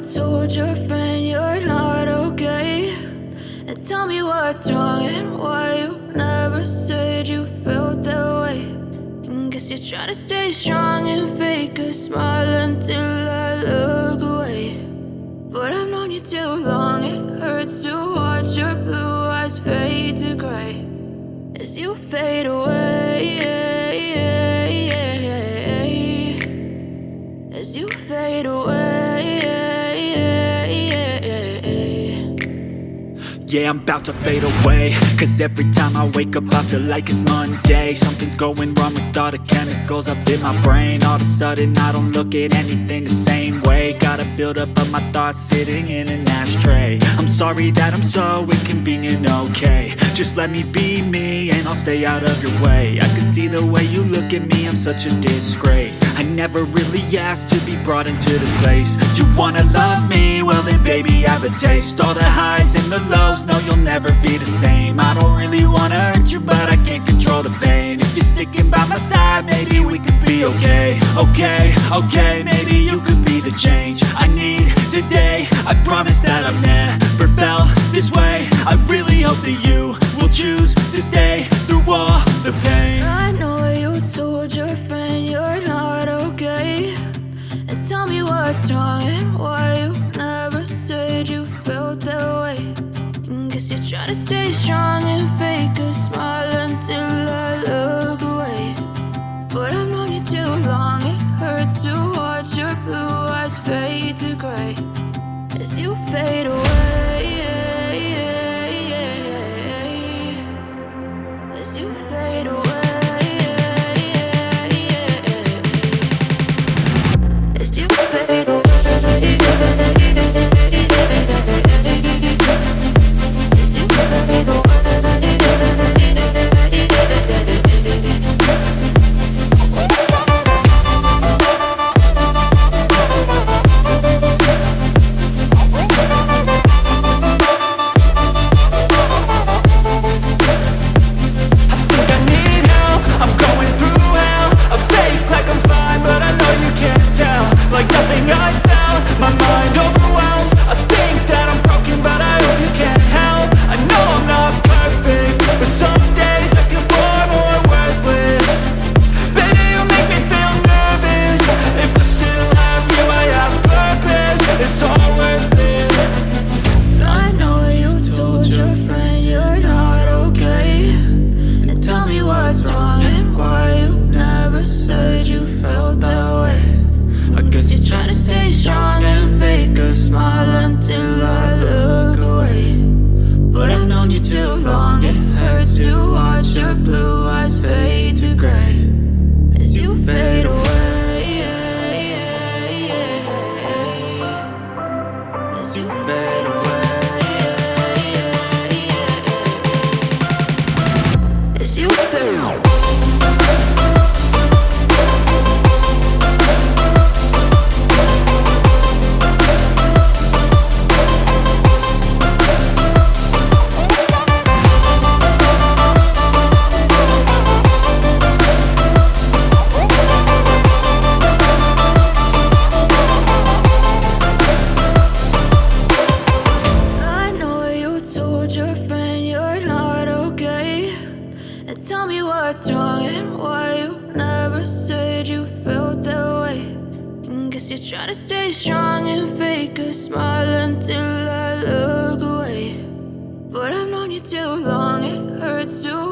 told your friend you're not okay? And tell me what's wrong and why you never said you felt that way. And guess you're trying to stay strong and fake a smile until I look away. But I've known you too long, it hurts to watch your blue eyes fade to gray as you fade away, as you fade away. Yeah, I'm about to fade away, cause every time I wake up I feel like it's Monday. Something's going wrong with all the chemicals up in my brain. All of a sudden I don't look at anything the same way. Gotta build up of my thoughts sitting in an ashtray. I'm sorry that I'm so inconvenient, okay? Just let me be me and I'll stay out of your way. I can see the way you look at me, I'm such a disgrace. I never really asked to be brought into this place. You wanna love me? Well then baby, have a taste. All the highs and the lows, no, you'll never be the same. I don't really wanna hurt you, but I can't control the pain. If you're sticking by my side, maybe we could be okay. Okay, maybe you could be the change I need today. I promise that I've never felt this way. I really hope that you will choose to stay through all the pain. I know you told your friend you're not okay. And tell me what's wrong and why you never said you felt that way. Guess you're trying to stay strong and fake a smile until I look away. But I've known you too long, it hurts to watch your blue eyes fade to gray as you fade away, as you fade away, as you fade away. Tell me what's wrong and why you never said you felt that way. And guess you're trying to stay strong and fake a smile until I look away. But I've known you too long, it hurts to